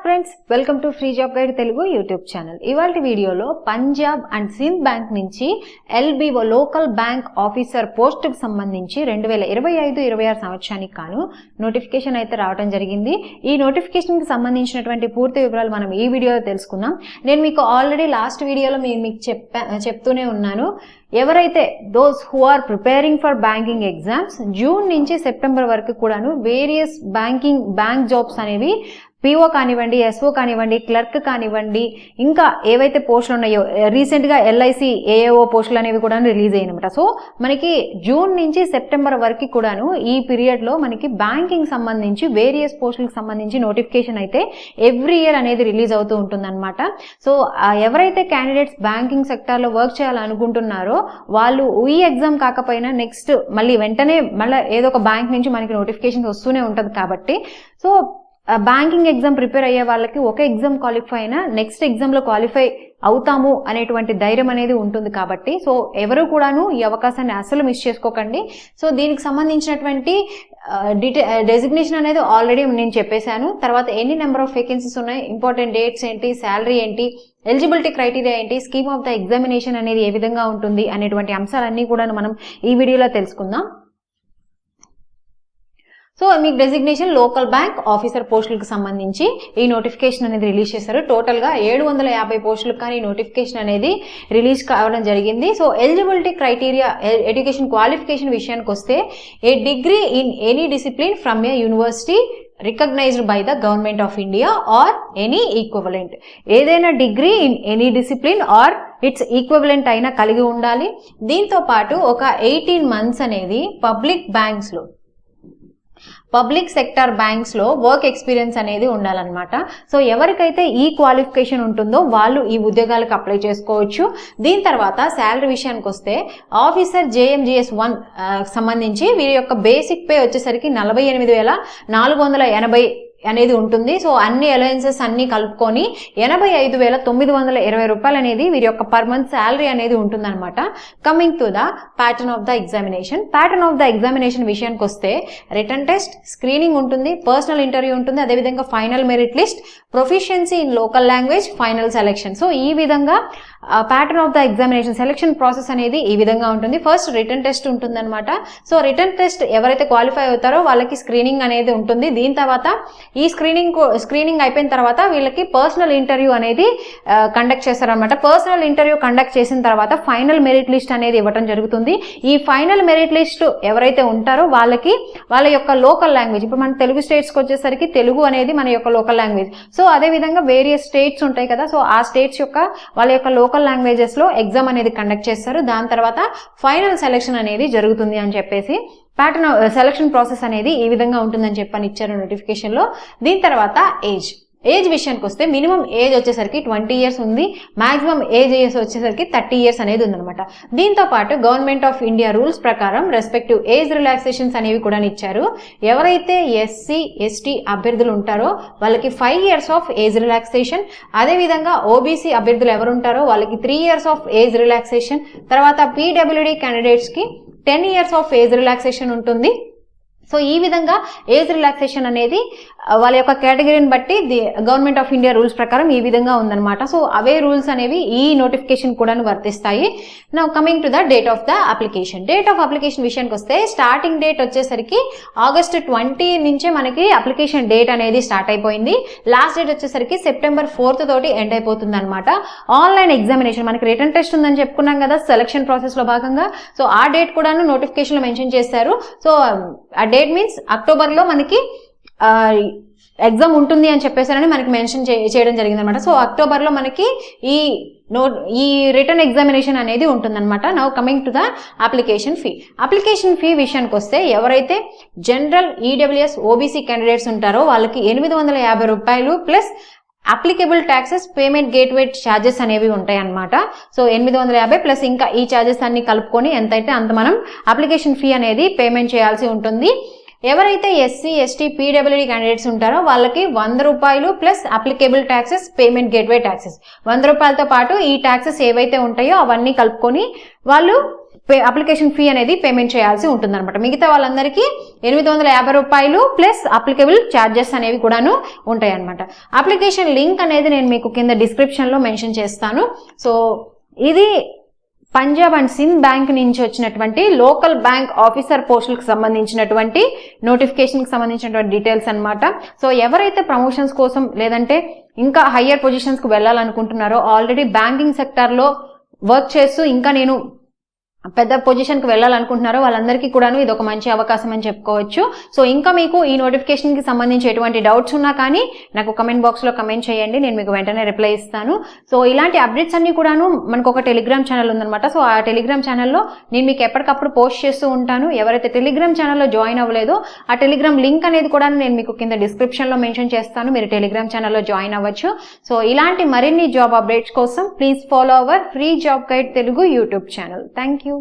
Friends, welcome to free job guide Telugu YouTube channel. ఇవాళ వీడియోలో Punjab and Sindh bank నుంచి LBO local bank officer పోస్టుకు సంబంధించి 2025-26 సంవత్సరానికి కాను నోటిఫికేషన్ అయితే రావడం జరిగింది. ఈ నోటిఫికేషన్కి సంబంధించినటువంటి పూర్తి వివరాలు మనం ఈ వీడియోలో తెలుసుకుందాం. నేను మీకు ఆల్రెడీ లాస్ట్ వీడియోలో మీకు చెప్తూనే ఉన్నాను, ఎవరైతే those who are preparing for banking exams June నుంచి సెప్టెంబర్ వరకు కూడాను వేరియస్ బ్యాంక్ జాబ్స్ అనేవి పిఓ కానివ్వండి, ఎస్ఓ కానివ్వండి, క్లర్క్ కానివ్వండి, ఇంకా ఏవైతే పోస్టులు ఉన్నాయో రీసెంట్గా ఎల్ఐసి ఏఏఓ పోస్టులు అనేవి కూడా రిలీజ్ అయ్యాయనమాట. సో మనకి జూన్ నుంచి సెప్టెంబర్ వరకు కూడాను ఈ పీరియడ్లో మనకి బ్యాంకింగ్ సంబంధించి వేరియస్ పోస్టులకు సంబంధించి నోటిఫికేషన్ అయితే ఎవ్రీ ఇయర్ అనేది రిలీజ్ అవుతూ ఉంటుందన్నమాట. సో ఎవరైతే క్యాండిడేట్స్ బ్యాంకింగ్ సెక్టార్లో వర్క్ చేయాలనుకుంటున్నారో వాళ్ళు ఈ ఎగ్జామ్ కాకపోయినా నెక్స్ట్ మళ్ళీ ఏదో ఒక బ్యాంక్ నుంచి మనకి నోటిఫికేషన్ వస్తూనే ఉంటుంది కాబట్టి, సో బ్యాంకింగ్ ఎగ్జామ్ ప్రిపేర్ అయ్యే వాళ్ళకి ఒక ఎగ్జామ్ క్వాలిఫై అయినా నెక్స్ట్ ఎగ్జామ్లో క్వాలిఫై అవుతాము అనేటువంటి ధైర్యం అనేది ఉంటుంది కాబట్టి, సో ఎవరు కూడాను ఈ అవకాశాన్ని అసలు మిస్ చేసుకోకండి. సో దీనికి సంబంధించినటువంటి డెసిగ్నేషన్ అనేది ఆల్రెడీ నేను చెప్పేశాను. తర్వాత ఎన్ని నెంబర్ ఆఫ్ వేకెన్సీస్ ఉన్నాయి, ఇంపార్టెంట్ డేట్స్ ఏంటి, శాలరీ ఏంటి, ఎలిజిబిలిటీ క్రైటీరియా ఏంటి, స్కీమ్ ఆఫ్ ద ఎగ్జామినేషన్ అనేది ఏ విధంగా ఉంటుంది అనేటువంటి అంశాలన్నీ కూడా మనం ఈ వీడియోలో తెలుసుకుందాం. సో మీకు డెసిగ్నేషన్ లోకల్ బ్యాంక్ ఆఫీసర్ పోస్టులకు సంబంధించి ఈ నోటిఫికేషన్ అనేది రిలీజ్ చేశారు. టోటల్గా 750 పోస్టులకు కానీ నోటిఫికేషన్ అనేది రిలీజ్ కావడం జరిగింది. So eligibility criteria, education qualification విషయానికి వస్తే a degree in any discipline from a university recognized by the government of India or any equivalent. ఏదైనా degree in any discipline or its equivalent అయినా కలిగి ఉండాలి. దీంతో పాటు ఒక 18 months అనేది పబ్లిక్ సెక్టార్ బ్యాంక్స్ లో వర్క్ ఎక్స్పీరియన్స్ అనేది ఉండాలన్నమాట. సో ఎవరికైతే ఈ క్వాలిఫికేషన్ ఉంటుందో వాళ్ళు ఈ ఉద్యోగాలకు అప్లై చేసుకోవచ్చు. దీని తర్వాత శాలరీ విషయానికి వస్తే ఆఫీసర్ JMGS 1 సంబంధించి వీరి యొక్క బేసిక్ పే వచ్చేసరికి 48,480 అనేది ఉంటుంది. సో అన్ని అలయన్సెస్ అన్ని కలుపుకొని 85,920 రూపాయలు అనేది వీరి యొక్క పర్ మంత్ శాలరీ అనేది ఉంటుందన్నమాట. Coming to the pattern of the examination విషయానికి వస్తే రిటర్న్ టెస్ట్, స్క్రీనింగ్ ఉంటుంది, పర్సనల్ ఇంటర్వ్యూ ఉంటుంది, అదేవిధంగా final merit list, proficiency in local language, final selection. So ఈ విధంగా pattern of the examination selection process అనేది ఈ విధంగా ఉంటుంది. ఫస్ట్ రిటర్న్ టెస్ట్ ఉంటుందన్నమాట. సో రిటర్న్ టెస్ట్ ఎవరైతే క్వాలిఫై అవుతారో వాళ్ళకి స్క్రీనింగ్ అనేది ఉంటుంది. దీని తర్వాత ఈ స్క్రీనింగ్ అయిపోయిన తర్వాత వీళ్ళకి పర్సనల్ ఇంటర్వ్యూ అనేది కండక్ట్ చేస్తారనమాట. పర్సనల్ ఇంటర్వ్యూ కండక్ట్ చేసిన తర్వాత ఫైనల్ మెరిట్ లిస్ట్ అనేది ఇవ్వడం జరుగుతుంది. ఈ ఫైనల్ మెరిట్ లిస్ట్ ఎవరైతే ఉంటారో వాళ్ళకి వాళ్ళ యొక్క లోకల్ లాంగ్వేజ్, ఇప్పుడు మన తెలుగు స్టేట్స్కి వచ్చేసరికి తెలుగు అనేది మన యొక్క లోకల్ లాంగ్వేజ్. సో అదేవిధంగా వేరియస్ స్టేట్స్ ఉంటాయి కదా, సో ఆ స్టేట్స్ యొక్క వాళ్ళ యొక్క లోకల్ లాంగ్వేజెస్ లో ఎగ్జామ్ అనేది కండక్ట్ చేస్తారు. దాని తర్వాత ఫైనల్ సెలెక్షన్ అనేది జరుగుతుంది అని చెప్పేసి ప్యాటర్న్ సెలక్షన్ ప్రాసెస్ అనేది ఈ విధంగా ఉంటుందని చెప్పని ఇచ్చారు నోటిఫికేషన్ లో. దీని తర్వాత ఏజ్ విషయానికి వస్తే మినిమం ఏజ్ వచ్చేసరికి 20 years ఉంది, మాక్సిమం ఏజ్ వచ్చేసరికి 30 years అనేది ఉందన్నమాట. దీంతో పాటు గవర్నమెంట్ ఆఫ్ ఇండియా రూల్స్ ప్రకారం రెస్పెక్టివ్ ఏజ్ రిలాక్సేషన్స్ అనేవి కూడా ఇచ్చారు. ఎవరైతే SC ST అభ్యర్థులు ఉంటారో వాళ్ళకి 5 years ఆఫ్ ఏజ్ రిలాక్సేషన్, అదేవిధంగా OBC అభ్యర్థులు ఎవరు ఉంటారో వాళ్ళకి 3 years ఆఫ్ ఏజ్ రిలాక్సేషన్, తర్వాత PWD క్యాండిడేట్స్ కి 10 years ఆఫ్ ఏజ్ రిలాక్సేషన్ ఉంటుంది. సో ఈ విధంగా ఏజ్ రిలాక్సేషన్ అనేది వాళ్ళ యొక్క కేటగిరీని బట్టి గవర్నమెంట్ ఆఫ్ ఇండియా రూల్స్ ప్రకారం ఈ విధంగా ఉందన్నమాట. సో అవే రూల్స్ అనేవి ఈ నోటిఫికేషన్ కూడా వర్తిస్తాయి. Now coming to the date of the application. Date of application విషయానికి వస్తే స్టార్టింగ్ డేట్ వచ్చేసరికి August 20 నుంచే మనకి అప్లికేషన్ డేట్ అనేది స్టార్ట్ అయిపోయింది. లాస్ట్ డేట్ వచ్చేసరికి September 4th తోటి ఎండ్ అయిపోతుంది అనమాట. ఆన్లైన్ ఎగ్జామినేషన్, మనకి రిటర్న్ టెస్ట్ ఉందని చెప్పుకున్నాం కదా సెలక్షన్ ప్రాసెస్ లో భాగంగా, సో ఆ డేట్ కూడా నోటిఫికేషన్ లో మెన్షన్ చేశారు. సో ఆ డేట్ మీన్స్ అక్టోబర్లో మనకి ఎగ్జామ్ ఉంటుంది అని చెప్పేసారని మనకి మెన్షన్ చేయడం జరిగింది అనమాట. సో అక్టోబర్లో మనకి ఈ రిటర్న్ ఎగ్జామినేషన్ అనేది ఉంటుందన్నమాట. Now coming to the application fee విషయానికి వస్తే ఎవరైతే జనరల్ EWS OBC క్యాండిడేట్స్ ఉంటారో వాళ్ళకి 850 రూపాయలు plus applicable taxes, payment gateway charges అనేవి ఉంటాయి అన్నమాట. సో 850 ప్లస్ ఇంకా ఈ ఛార్జెస్ అన్ని కలుపుకొని ఎంతైతే అంత మనం అప్లికేషన్ ఫీ అనేది పేమెంట్ చేయాల్సి ఉంటుంది. ఎవరైతే SC ST PWD క్యాండిడేట్స్ ఉంటారో వాళ్ళకి 100 రూపాయలు plus applicable taxes, payment gateway taxes, 100 రూపాయలతో పాటు ఈ ట్యాక్సెస్ ఏవైతే ఉంటాయో అవన్నీ కలుపుకొని వాళ్ళు అప్లికేషన్ ఫీ అనేది పేమెంట్ చేయాల్సి ఉంటుందన్నమాట. మిగతా వాళ్ళందరికీ 850 రూపాయలు ప్లస్ అప్లికబుల్ ఛార్జెస్ అనేవి కూడాను ఉంటాయి అన్నమాట. అప్లికేషన్ లింక్ అనేది నేను మీకు కింద డిస్క్రిప్షన్ లో మెన్షన్ చేస్తాను. సో ఇది పంజాబ్ అండ్ సింధ్ బ్యాంక్ నుంచి వచ్చినటువంటి లోకల్ బ్యాంక్ ఆఫీసర్ పోస్టులకు సంబంధించినటువంటి నోటిఫికేషన్ కి సంబంధించినటువంటి డీటెయిల్స్ అన్నమాట. సో ఎవరైతే ప్రమోషన్స్ కోసం లేదంటే ఇంకా హయ్యర్ పొజిషన్స్ కు వెళ్ళాలనుకుంటున్నారో, ఆల్రెడీ బ్యాంకింగ్ సెక్టర్ లో వర్క్ చేస్తూ ఇంకా నేను పెద్ద పొజిషన్ కి వెళ్ళాలనుకుంటున్నారో వాళ్ళందరికీ కూడాను ఇది ఒక మంచి అవకాశం అని చెప్పుకోవచ్చు. సో ఇంకా మీకు ఈ నోటిఫికేషన్ కి సంబంధించి ఎటువంటి డౌట్స్ ఉన్నా కానీ నాకు కమెంట్ బాక్స్ లో కమెంట్ చేయండి, నేను మీకు వెంటనే రిప్లై ఇస్తాను. సో ఇలాంటి అప్డేట్స్ అన్ని కూడాను మనకు ఒక టెలిగ్రామ్ ఛానల్ ఉందన్నమాట. సో ఆ టెలిగ్రామ్ ఛానల్లో నేను మీకు ఎప్పటికప్పుడు పోస్ట్ చేస్తూ ఉంటాను. ఎవరైతే టెలిగ్రామ్ ఛానల్లో జాయిన్ అవ్వలేదో ఆ టెలిగ్రామ్ లింక్ అనేది కూడా నేను మీకు కింద డిస్క్రిప్షన్ లో మెన్షన్ చేస్తాను, మీరు టెలిగ్రామ్ ఛానల్లో జాయిన్ అవ్వచ్చు. సో ఇలాంటి మరిన్ని జాబ్ అప్డేట్స్ కోసం please follow our free job guide Telugu YouTube channel. Thank you.